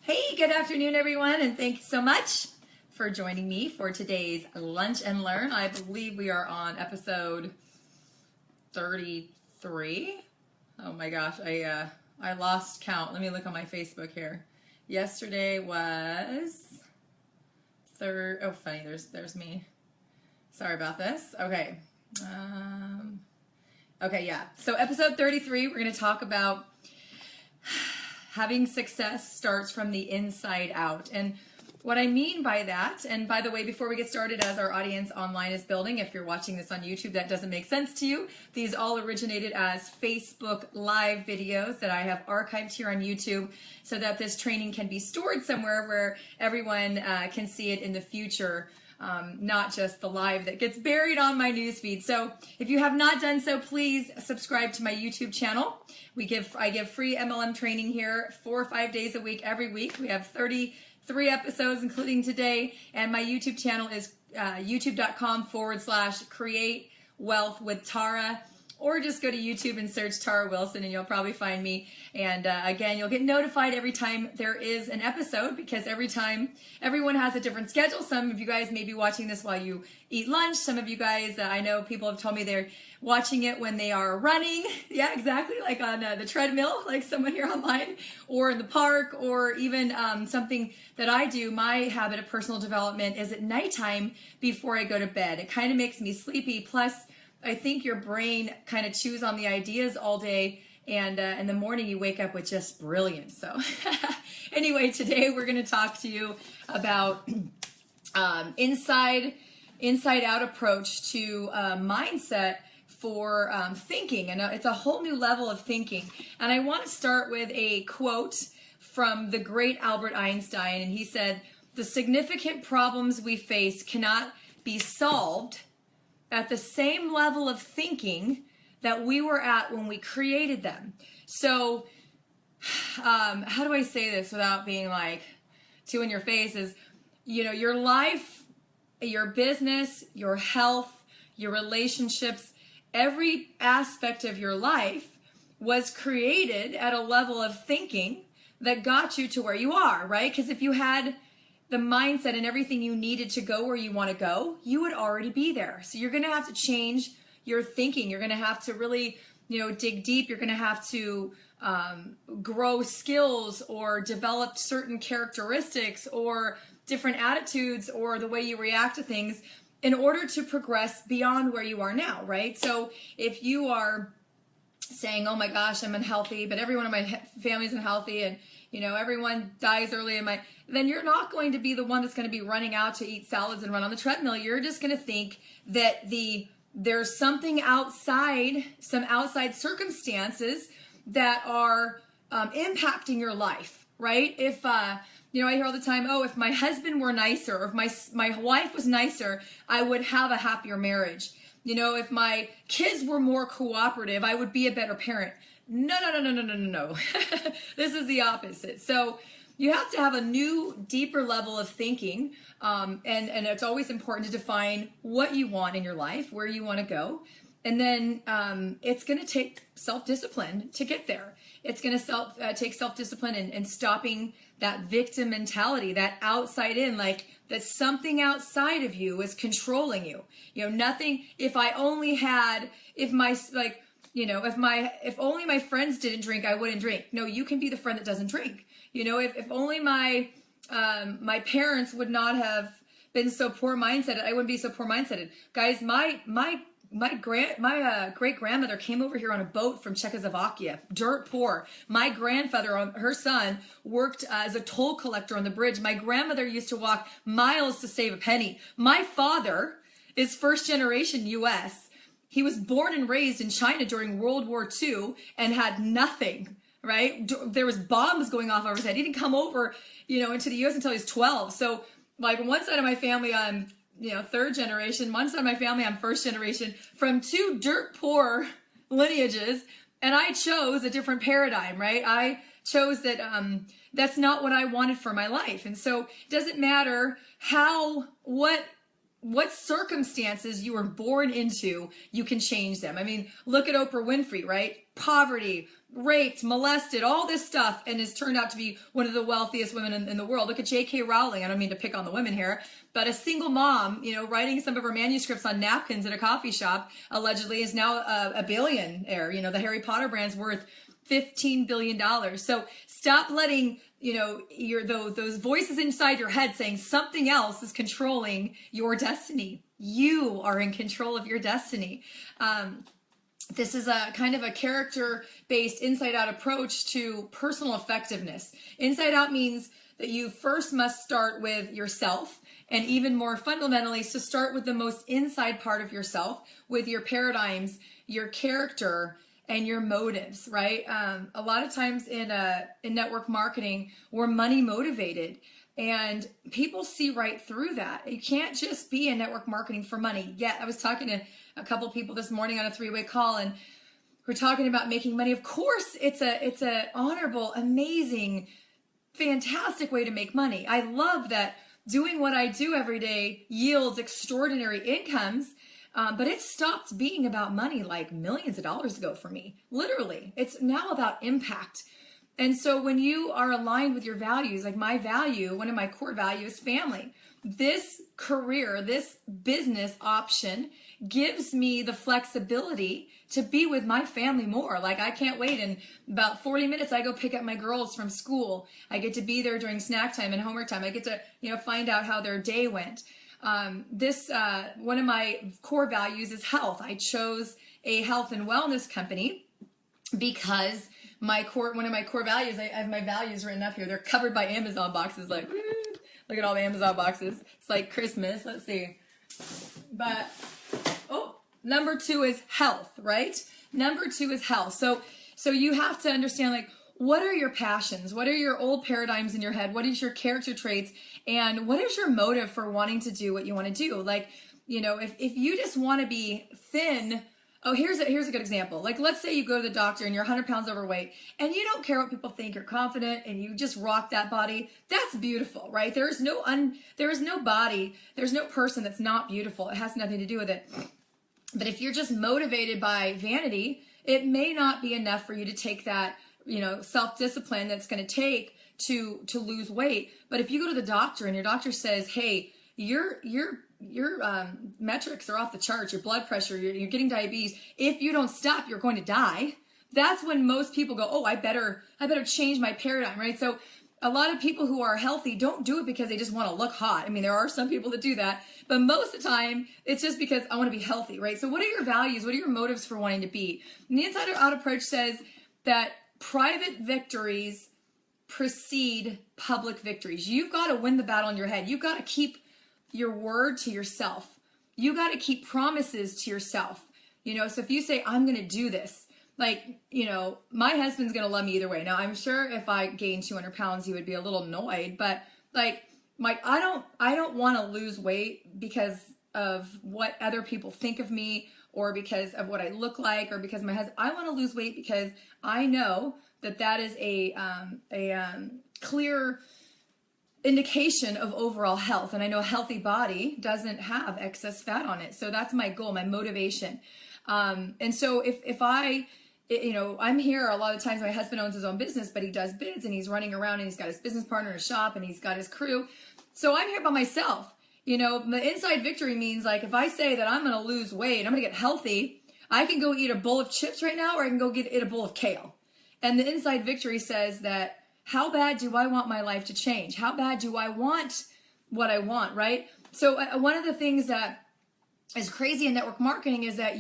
Hey, good afternoon, everyone, and thank you so much for joining me for today's Lunch and Learn. I believe we are on episode 33. Oh my gosh, I lost count. Let me look on my Facebook here. Yesterday was third. Oh, funny. There's me. Sorry about this. Okay. Okay, yeah. So episode 33, we're going to talk about having success starts from the inside out. And what I mean by that, and by the way, before we get started, as our audience online is building, if you're watching this on YouTube, that doesn't make sense to you. These all originated as Facebook Live videos that I have archived here on YouTube so that this training can be stored somewhere where everyone can see it in the future. Not just the live that gets buried on my newsfeed. So if you have not done so, please subscribe to my YouTube channel. I give free MLM training here 4 or 5 days a week, every week. We have 33 episodes, including today. And my YouTube channel is youtube.com/create wealth with Tara. Or just go to YouTube and search Tara Wilson and you'll probably find me. And again, you'll get notified every time there is an episode because every time everyone has a different schedule. Some of you guys may be watching this while you eat lunch. Some of you guys, I know people have told me they're watching it when they are running. Yeah, exactly. Like on the treadmill, like someone here online, or in the park, or even something that I do. My habit of personal development is at nighttime before I go to bed. It kind of makes me sleepy. Plus, I think your brain kind of chews on the ideas all day, and in the morning you wake up with just brilliance. So anyway, today we're going to talk to you about inside out approach to mindset for thinking, and it's a whole new level of thinking. And I want to start with a quote from the great Albert Einstein, and he said, "The significant problems we face cannot be solved at the same level of thinking that we were at when we created them." So how do I say this without being like too in your face is, your life, your business, your health, your relationships, every aspect of your life was created at a level of thinking that got you to where you are, right? Because if you had the mindset and everything you needed to go where you want to go, you would already be there. So you're going to have to change your thinking. You're going to have to really, dig deep. You're going to have to grow skills or develop certain characteristics or different attitudes or the way you react to things in order to progress beyond where you are now, right? So if you are saying, "Oh my gosh, I'm unhealthy, but everyone in my family's unhealthy, and everyone dies early then you're not going to be the one that's going to be running out to eat salads and run on the treadmill. You're just going to think that there's something outside, some outside circumstances that are impacting your life, right? If I hear all the time, "Oh, if my husband were nicer, or if my wife was nicer, I would have a happier marriage. If my kids were more cooperative, I would be a better parent." No. This is the opposite. So you have to have a new, deeper level of thinking, and it's always important to define what you want in your life, where you want to go, and then it's going to take self-discipline to get there. It's going to take self-discipline and stopping that victim mentality, that outside in, like that something outside of you is controlling you. Nothing. If only my friends didn't drink, I wouldn't drink. No, you can be the friend that doesn't drink. If only my parents would not have been so poor mindset, I wouldn't be so poor mindseted. Guys, my great grandmother came over here on a boat from Czechoslovakia, dirt poor. My grandfather, her son, worked as a toll collector on the bridge. My grandmother used to walk miles to save a penny. My father is first generation U.S. He was born and raised in China during World War II and had nothing, right? There was bombs going off over his head. He didn't come over, into the U.S. until he was 12. So like one side of my family, I'm, third generation. One side of my family, I'm first generation from 2 dirt poor lineages. And I chose a different paradigm, right? I chose that that's not what I wanted for my life. And so it doesn't matter what what circumstances you were born into, you can change them. I mean, look at Oprah Winfrey, right? Poverty, raped, molested, all this stuff, and has turned out to be one of the wealthiest women in the world. Look at J.K. Rowling. I don't mean to pick on the women here, but a single mom, writing some of her manuscripts on napkins at a coffee shop, allegedly is now a billionaire. The Harry Potter brand's worth $15 billion. So stop letting those voices inside your head saying something else is controlling your destiny. You are in control of your destiny. This is a kind of a character-based inside-out approach to personal effectiveness. Inside out means that you first must start with yourself, and even more fundamentally, to start with the most inside part of yourself, with your paradigms, your character, and your motives, right? A lot of times in network marketing, we're money motivated, and people see right through that. You can't just be in network marketing for money. I was talking to a couple people this morning on a 3-way call, and we're talking about making money. Of course, it's a honorable, amazing, fantastic way to make money. I love that doing what I do every day yields extraordinary incomes. But it stopped being about money like millions of dollars ago for me. Literally, it's now about impact. And so when you are aligned with your values, like my value, one of my core values, family, this career, this business option gives me the flexibility to be with my family more. Like, I can't wait. In about 40 minutes, I go pick up my girls from school. I get to be there during snack time and homework time. I get to, find out how their day went. One of my core values is health. I chose a health and wellness company because one of my core values, I have my values written up here. They're covered by Amazon boxes. Like, look at all the Amazon boxes. It's like Christmas. Let's see. But, number 2 is health, right? Number 2 is health. So you have to understand, like, what are your passions? What are your old paradigms in your head? What is your character traits? And what is your motive for wanting to do what you want to do? Like, if you just want to be thin, here's a good example. Like, let's say you go to the doctor and you're 100 pounds overweight and you don't care what people think, you're confident and you just rock that body. That's beautiful, right? There is no body, there's no person that's not beautiful. It has nothing to do with it. But if you're just motivated by vanity, it may not be enough for you to take that, self-discipline that's going to take to lose weight. But if you go to the doctor and your doctor says, hey, your metrics are off the charts, your blood pressure, you're getting diabetes, if you don't stop, you're going to die. That's when most people go, I better change my paradigm, right? So a lot of people who are healthy don't do it because they just want to look hot. I mean, there are some people that do that, but most of the time it's just because I want to be healthy, right? So what are your values? What are your motives for wanting to be? And the Inside Out approach says that private victories precede public victories. You've got to win the battle in your head. You've got to keep your word to yourself. You got to keep promises to yourself. So if you say, I'm going to do this, like, my husband's going to love me either way. Now, I'm sure if I gained 200 pounds, he would be a little annoyed, but like, I don't want to lose weight because of what other people think of me or because of what I look like or because my husband, I want to lose weight because I know that is a clear indication of overall health. And I know a healthy body doesn't have excess fat on it. So that's my goal, my motivation. And so if I'm here a lot of times, my husband owns his own business, but he does bids and he's running around and he's got his business partner in his shop and he's got his crew. So I'm here by myself. The inside victory means, like, if I say that I'm going to lose weight, I'm going to get healthy, I can go eat a bowl of chips right now, or I can go eat a bowl of kale. And the inside victory says that, how bad do I want my life to change? How bad do I want what I want, right? So one of the things that is crazy in network marketing is that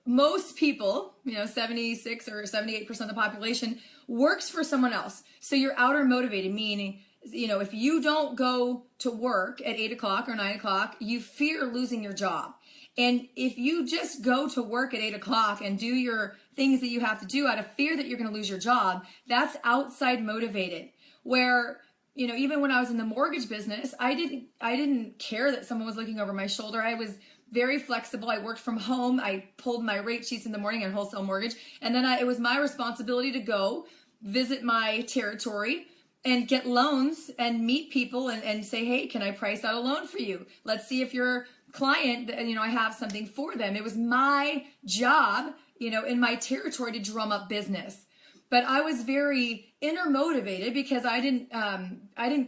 most people, 76 or 78% of the population works for someone else. So you're outer motivated, meaning, if you don't go to work at 8 o'clock or 9 o'clock, you fear losing your job. And if you just go to work at 8 o'clock and do your things that you have to do out of fear that you're going to lose your job, that's outside motivated. Where, even when I was in the mortgage business, I didn't care that someone was looking over my shoulder. I was very flexible. I worked from home. I pulled my rate sheets in the morning on wholesale mortgage. And then it was my responsibility to go visit my territory, and get loans and meet people and say, hey, can I price out a loan for you? Let's see if your client, I have something for them. It was my job, in my territory to drum up business. But I was very inner motivated because I didn't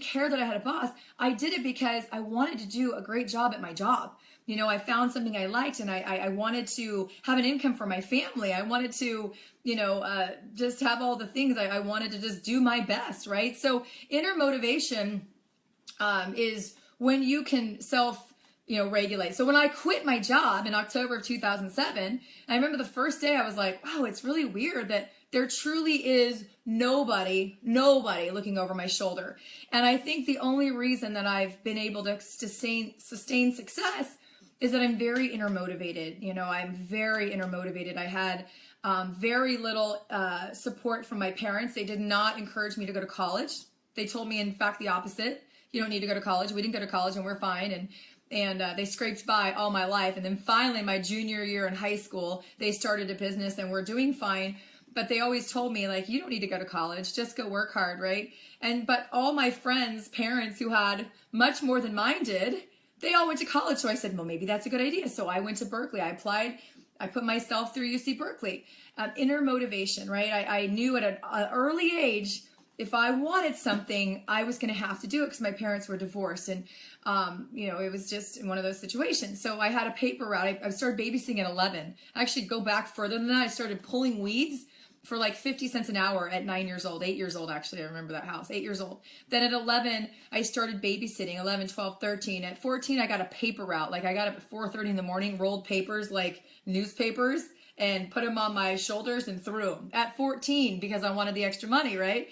care that I had a boss. I did it because I wanted to do a great job at my job. I found something I liked, and I wanted to have an income for my family. I wanted to, just have all the things. I wanted to just do my best, right? So inner motivation is when you can regulate. So when I quit my job in October of 2007, I remember the first day I was like, wow, it's really weird that there truly is nobody looking over my shoulder. And I think the only reason that I've been able to sustain success is that I'm very inner motivated. I'm very inner motivated. I had very little support from my parents. They did not encourage me to go to college. They told me, in fact, the opposite. You don't need to go to college. We didn't go to college and we're fine. And they scraped by all my life. And then finally, my junior year in high school, they started a business and we're doing fine. But they always told me, like, you don't need to go to college, just go work hard, right? But all my friends' parents who had much more than mine did, they all went to college. So I said, well, maybe that's a good idea. So I went to Berkeley. I applied. I put myself through UC Berkeley. Inner motivation, right? I knew at an early age, if I wanted something, I was going to have to do it because my parents were divorced. And, it was just one of those situations. So I had a paper route. I started babysitting at 11. I actually go back further than that. I started pulling weeds for like 50 cents an hour at 9 years old, 8 years old, actually. I remember that house, 8 years old. Then at 11, I started babysitting, 11, 12, 13. At 14, I got a paper route. Like I got up at 4:30 in the morning, rolled papers like newspapers and put them on my shoulders and threw them. At 14, because I wanted the extra money, right?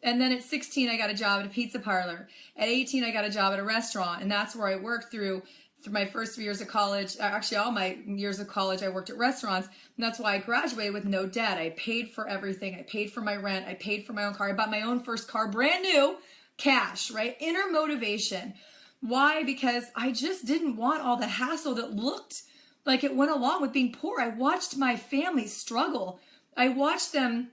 And then at 16, I got a job at a pizza parlor. At 18, I got a job at a restaurant. And that's where I worked through my first 3 years of college. Actually, all my years of college, I worked at restaurants. And that's why I graduated with no debt. I paid for everything. I paid for my rent. I paid for my own car. I bought my own first car, brand new, cash, right? Inner motivation. Why? Because I just didn't want all the hassle that looked like it went along with being poor. I watched my family struggle. I watched them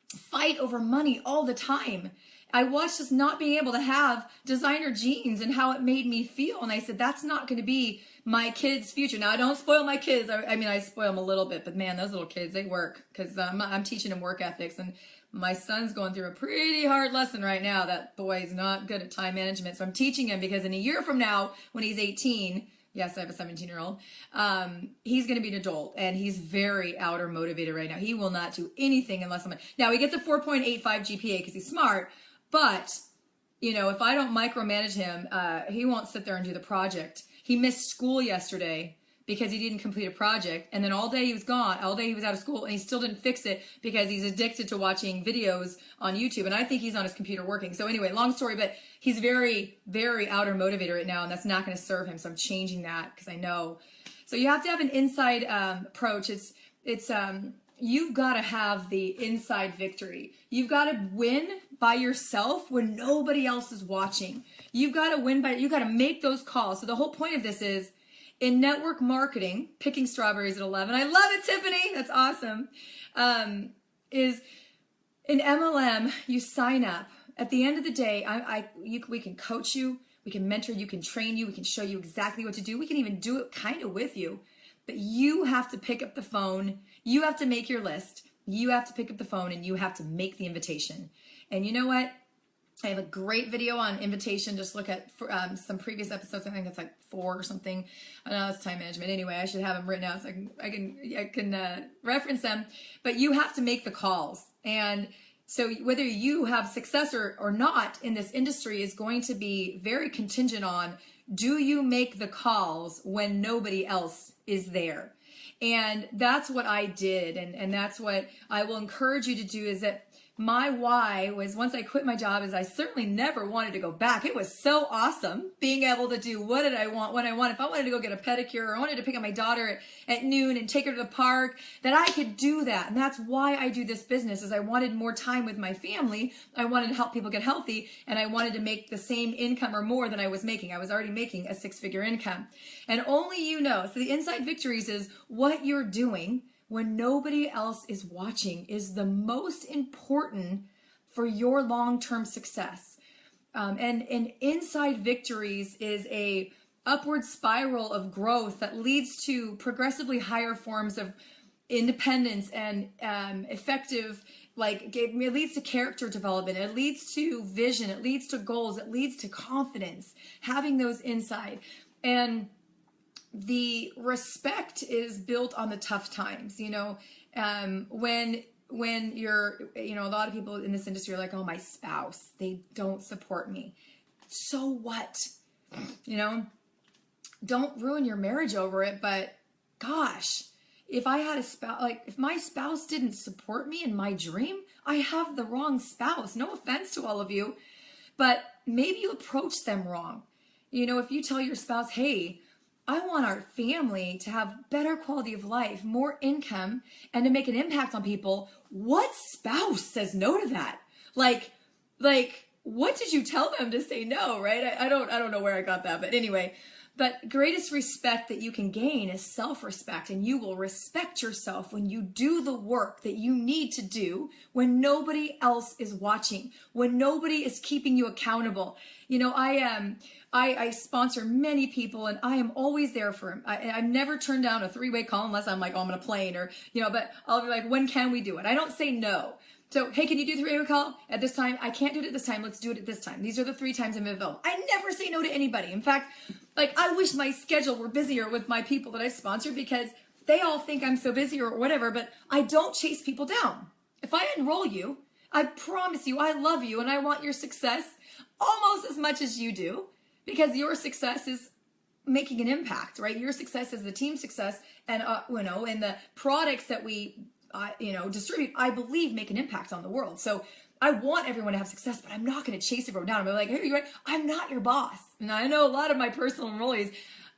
fight over money all the time. I watched us not being able to have designer jeans and how it made me feel. And I said, that's not going to be my kids' future. Now, I don't spoil my kids. I spoil them a little bit, but man, those little kids, they work because I'm teaching them work ethics. And my son's going through a pretty hard lesson right now. That boy is not good at time management. So I'm teaching him because in a year from now, when he's 18, yes, I have a 17-year-old. He's going to be an adult, and he's very outer motivated right now. He will not do anything unless now he gets a 4.85 GPA because he's smart. But, if I don't micromanage him, he won't sit there and do the project. He missed school yesterday because he didn't complete a project. And then all day he was gone. All day he was out of school, and he still didn't fix it because he's addicted to watching videos on YouTube. And I think he's on his computer working. So anyway, long story, but he's very, very outer motivated right now, and that's not going to serve him. So I'm changing that because I know. So you have to have an inside approach. You've got to have the inside victory. You've got to win by yourself when nobody else is watching. You've got to make those calls. So the whole point of this is in network marketing, picking strawberries at 11. I love it, Tiffany. That's awesome. Is in MLM, you sign up. At the end of the day, we can coach you. We can mentor you, can train you. We can show you exactly what to do. We can even do it kind of with you. But you have to pick up the phone. You have to make your list. You have to pick up the phone and you have to make the invitation. And you know what? I have a great video on invitation. Just look at some previous episodes. I think it's like 4 or something. I know it's time management. Anyway, I should have them written out so I can reference them. But you have to make the calls. And so whether you have success or not in this industry is going to be very contingent on, do you make the calls when nobody else is there? And that's what I did. And that's what I will encourage you to do, is that my why was, once I quit my job, is I certainly never wanted to go back. It was so awesome being able to do what I want. If I wanted to go get a pedicure, or I wanted to pick up my daughter at noon and take her to the park, that I could do that. And that's why I do this business, is I wanted more time with my family. I wanted to help people get healthy, and I wanted to make the same income or more than I was making. I was already making a 6-figure income. And only you know. So the inside victories is what you're doing when nobody else is watching is the most important for your long-term success. And inside victories is a upward spiral of growth that leads to progressively higher forms of independence and effective, like it leads to character development, it leads to vision, it leads to goals, it leads to confidence, having those inside. And the respect is built on the tough times. When you're, a lot of people in this industry are like, oh, my spouse, they don't support me. So what? Don't ruin your marriage over it. But gosh, if I had a spouse, like if my spouse didn't support me in my dream, I have the wrong spouse. No offense to all of you, but maybe you approach them wrong. If you tell your spouse, hey, I want our family to have better quality of life, more income, and to make an impact on people, what spouse says no to that? Like, what did you tell them to say no, right? I don't know where I got that, but anyway. But greatest respect that you can gain is self-respect, and you will respect yourself when you do the work that you need to do when nobody else is watching, when nobody is keeping you accountable. I sponsor many people, and I am always there for them. I've never turned down a 3-way call unless I'm like, oh, I'm on a plane, or, but I'll be like, when can we do it? I don't say no. So, hey, can you do 3-way call at this time? I can't do it at this time. Let's do it at this time. These are the 3 times I'm available. I never say no to anybody. In fact, I wish my schedule were busier with my people that I sponsor, because they all think I'm so busy or whatever, but I don't chase people down. If I enroll you, I promise you, I love you and I want your success almost as much as you do, because your success is making an impact, right? Your success is the team success, and and the products that we distribute, I believe, make an impact on the world. So I want everyone to have success, but I'm not going to chase everyone down. I'm like, hey, you're right. I'm not your boss. And I know a lot of my personal enrollees,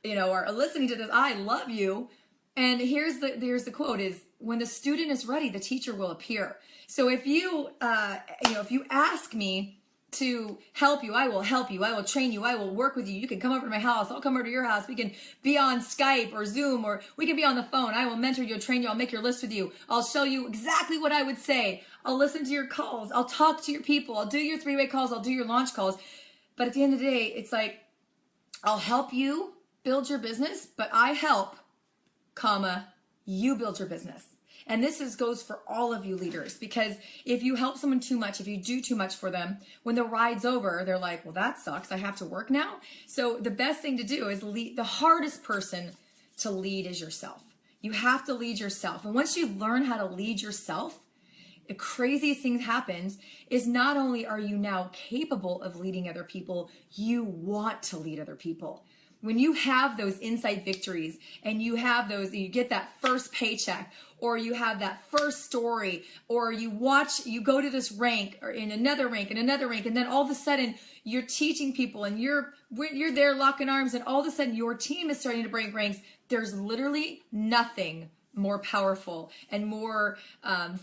are listening to this. I love you. And here's the quote is, when the student is ready, the teacher will appear. So if you ask me to help you, I will help you. I will train you. I will work with you. You can come over to my house. I'll come over to your house. We can be on Skype or Zoom, or we can be on the phone. I will mentor you, train you. I'll make your list with you. I'll show you exactly what I would say. I'll listen to your calls. I'll talk to your people. I'll do your 3-way calls. I'll do your launch calls. But at the end of the day, it's like, I'll help you build your business, but I help, you build your business. And this goes for all of you leaders, because if you help someone too much, if you do too much for them, when the ride's over, they're like, well, that sucks. I have to work now. So the best thing to do is lead. The hardest person to lead is yourself. You have to lead yourself. And once you learn how to lead yourself, the craziest thing that happens is not only are you now capable of leading other people, you want to lead other people. When you have those inside victories and you have those, you get that first paycheck, or you have that first story, or you go to this rank or in another rank and another rank, and then all of a sudden you're teaching people and you're there locking arms, and all of a sudden your team is starting to break ranks. There's literally nothing more powerful and more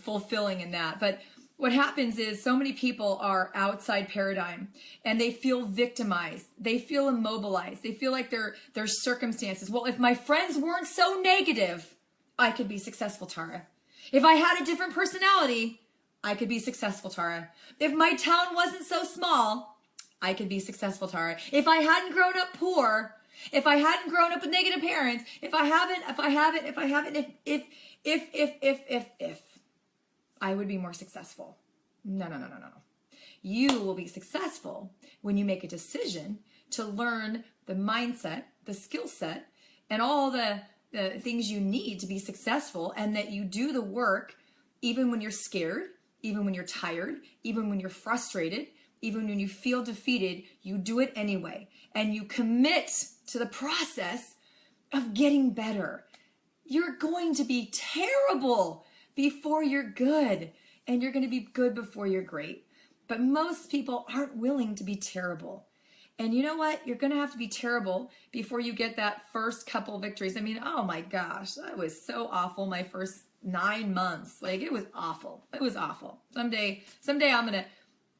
fulfilling in that. But what happens is so many people are outside paradigm, and they feel victimized. They feel immobilized. They feel like their circumstances. Well, if my friends weren't so negative, I could be successful, Tara. If I had a different personality, I could be successful, Tara. If my town wasn't so small, I could be successful, Tara. If I hadn't grown up poor, if I hadn't grown up with negative parents, if I would be more successful. No. You will be successful when you make a decision to learn the mindset, the skill set, and all the things you need to be successful, and that you do the work even when you're scared, even when you're tired, even when you're frustrated, even when you feel defeated. You do it anyway, and you commit to the process of getting better. You're going to be terrible before you're good, and you're going to be good before you're great. But most people aren't willing to be terrible. And you know what? You're going to have to be terrible before you get that first couple victories. I mean, oh my gosh, that was so awful my first 9 months. Like, it was awful. It was awful. Someday I'm going to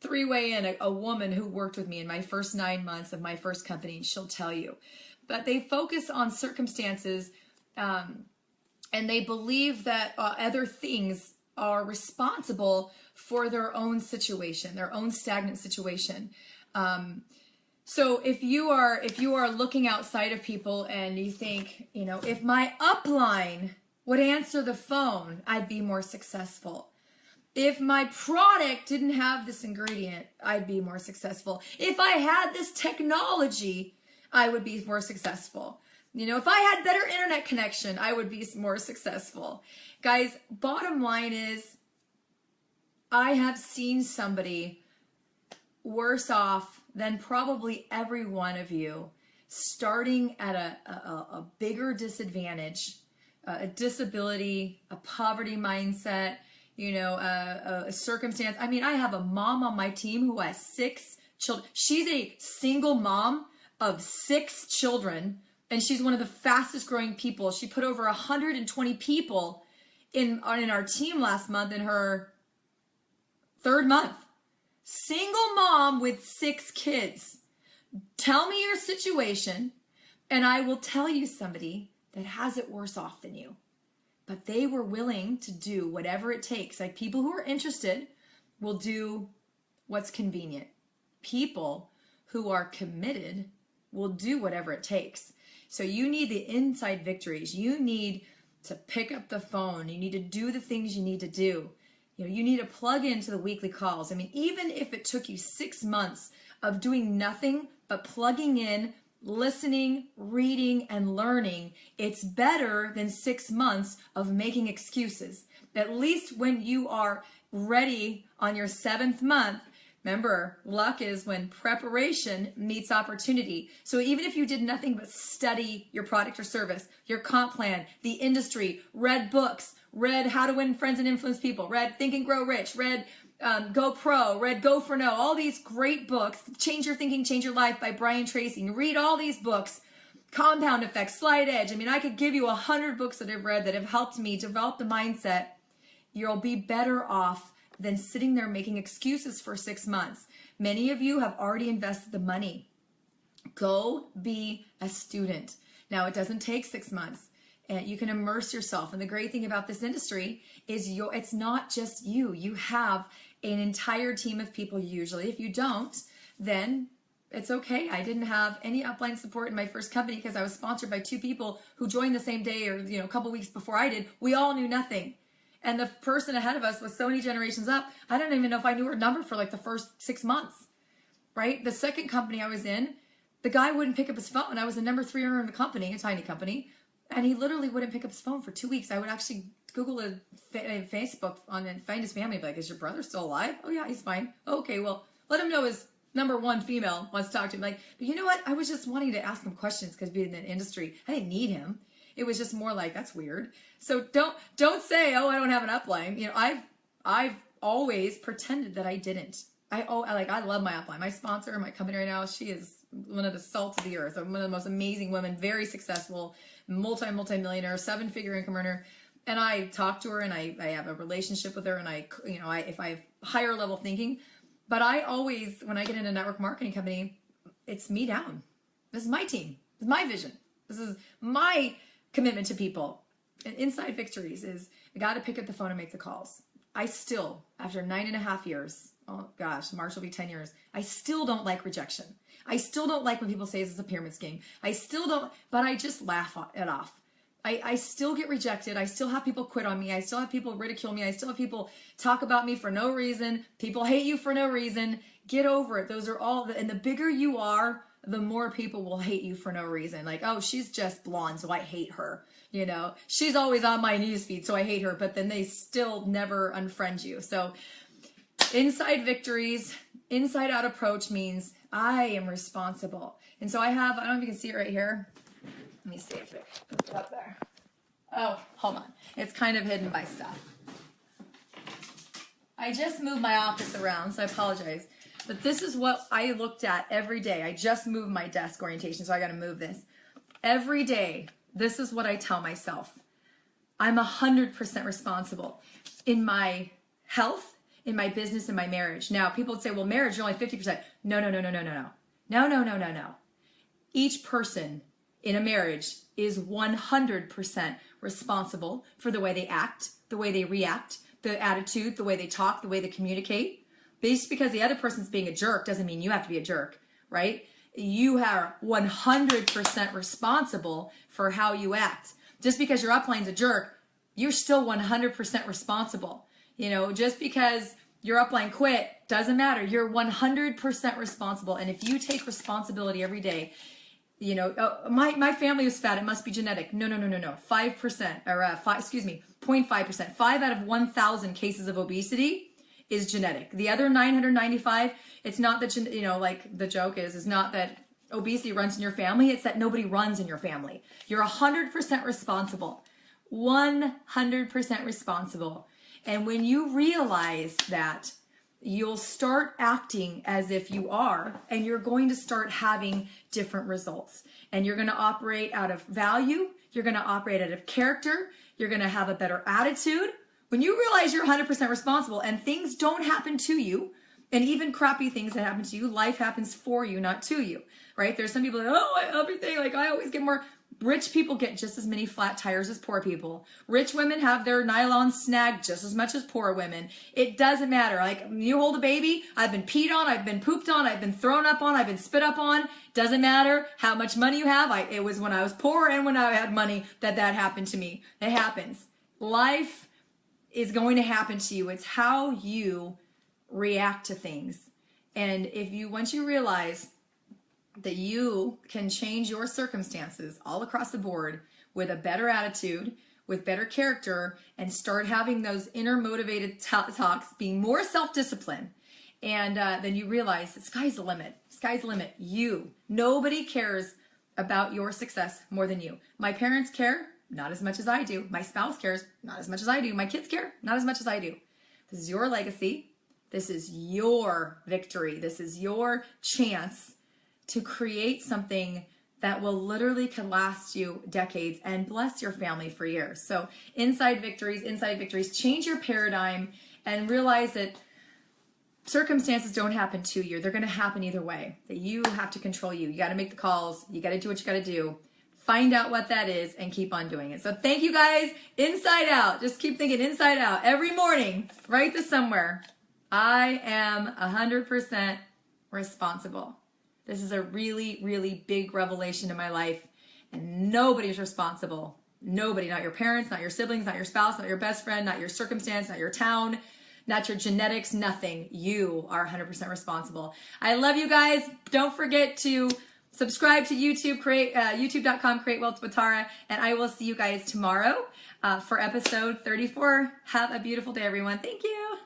3-way in a woman who worked with me in my first 9 months of my first company, and she'll tell you. But they focus on circumstances, and they believe that other things are responsible for their own situation, their own stagnant situation. So if you are looking outside of people and you think, if my upline would answer the phone, I'd be more successful. If my product didn't have this ingredient, I'd be more successful. If I had this technology, I would be more successful. If I had better internet connection, I would be more successful. Guys, bottom line is, I have seen somebody worse off than probably every one of you, starting at a bigger disadvantage, a disability, a poverty mindset, a circumstance. I mean, I have a mom on my team who has 6 children. She's a single mom of 6 children, and she's one of the fastest growing people. She put over 120 people in our team last month in her 3rd month. Single mom with 6 kids. Tell me your situation, and I will tell you somebody that has it worse off than you. But they were willing to do whatever it takes. Like, people who are interested will do what's convenient. People who are committed will do whatever it takes. So you need the inside victories. You need to pick up the phone. You need to do the things you need to do. You need to plug into the weekly calls. I mean, even if it took you 6 months of doing nothing but plugging in, listening, reading, and learning, it's better than 6 months of making excuses. At least when you are ready on your 7th month, remember, luck is when preparation meets opportunity. So even if you did nothing but study your product or service, your comp plan, the industry, read books, read How to Win Friends and Influence People, read Think and Grow Rich, read Go Pro, read Go for No, all these great books, Change Your Thinking, Change Your Life by Brian Tracy. You read all these books, Compound Effect, Slight Edge. I mean, I could give you 100 books that I've read that have helped me develop the mindset. You'll be better off than sitting there making excuses for 6 months. Many of you have already invested the money. Go be a student. Now, it doesn't take 6 months. And you can immerse yourself. And the great thing about this industry is it's not just you. You have an entire team of people usually. If you don't, then it's okay. I didn't have any upline support in my first company because I was sponsored by 2 people who joined the same day or a couple weeks before I did. We all knew nothing. And the person ahead of us was so many generations up, I don't even know if I knew her number for like the first 6 months, right? The second company I was in, the guy wouldn't pick up his phone. I was the number 3 earner in the company, a tiny company, and he literally wouldn't pick up his phone for 2 weeks. I would actually Google a Facebook and find his family, be like, is your brother still alive? Oh yeah, he's fine. Okay, well, let him know his number 1 female wants to talk to him. Like, but you know what? I was just wanting to ask him questions because being in the industry, I didn't need him. It was just more like, that's weird. So don't say, oh, I don't have an upline. I've always pretended that I didn't. I love my upline. My sponsor, my company right now, she is one of the salt of the earth, one of the most amazing women, very successful, multi-millionaire, 7-figure income earner. And I talk to her and I have a relationship with her, and if I have higher level thinking, but I always, when I get in a network marketing company, it's me down. This is my team. This is my vision. This is my commitment to people. And inside victories is I got to pick up the phone and make the calls. I still, after 9.5 years, oh gosh, March will be 10 years, I still don't like rejection. I still don't like when people say it's a pyramid scheme. I still don't, but I just laugh it off. I still get rejected. I still have people quit on me. I still have people ridicule me. I still have people talk about me for no reason. People hate you for no reason. Get over it. Those are all, and the bigger you are, the more people will hate you for no reason. Like, oh, she's just blonde, so I hate her. She's always on my newsfeed, so I hate her, but then they still never unfriend you. So inside victories, inside out approach means I am responsible. And so I don't know if you can see it right here. Let me see if it's up there. Oh, hold on. It's kind of hidden by stuff. I just moved my office around, so I apologize. But this is what I looked at every day. I just moved my desk orientation, so I got to move this. Every day, this is what I tell myself. I'm 100% responsible in my health, in my business, in my marriage. Now, people would say, well, marriage, you're only 50%. No. Each person in a marriage is 100% responsible for the way they act, the way they react, the attitude, the way they talk, the way they communicate. Just because the other person's being a jerk doesn't mean you have to be a jerk, right? You are 100% responsible for how you act. Just because your upline's a jerk, you're still 100% responsible. You know, just because your upline quit doesn't matter. You're 100% responsible. And if you take responsibility every day, you know, oh, my family was fat, it must be genetic. No. 5%, or 0.5%. 5 out of 1,000 cases of obesity is genetic. The other 995, it's not that, you know, like the joke is not that obesity runs in your family, it's that nobody runs in your family. You're 100% responsible. 100% responsible. And when you realize that, you'll start acting as if you are, and you're going to start having different results. And you're going to operate out of value. You're going to operate out of character. You're going to have a better attitude. When you realize you're 100% responsible and things don't happen to you, and even crappy things that happen to you, life happens for you, not to you, right? There's some people that, everything, like I always get more. Rich people get just as many flat tires as poor people. Rich women have their nylon snagged just as much as poor women. It doesn't matter. Like, you hold a baby, I've been peed on, I've been pooped on, I've been thrown up on, I've been spit up on. Doesn't matter how much money you have. It was when I was poor and when I had money that happened to me. It happens. Life is going to happen to you. It's how you react to things. And once you realize that you can change your circumstances all across the board with a better attitude, with better character, and start having those inner motivated talks, being more self-disciplined, and then you realize the sky's the limit. Sky's the limit. Nobody cares about your success more than you. My parents care, not as much as I do. My spouse cares, not as much as I do. My kids care, not as much as I do. This is your legacy. This is your victory. This is your chance to create something that will literally can last you decades and bless your family for years. So inside victories, change your paradigm and realize that circumstances don't happen to you. They're going to happen either way. That you have to control you. You got to make the calls. You got to do what you got to do. Find out what that is and keep on doing it. So thank you guys. Inside out. Just keep thinking inside out. Every morning, write this somewhere. I am 100% responsible. This is a really, really big revelation in my life, and nobody's responsible. Nobody, not your parents, not your siblings, not your spouse, not your best friend, not your circumstance, not your town, not your genetics, nothing. You are 100% responsible. I love you guys. Don't forget to subscribe to YouTube, youtube.com, Create Wealth with Tara, and I will see you guys tomorrow for episode 34. Have a beautiful day, everyone. Thank you.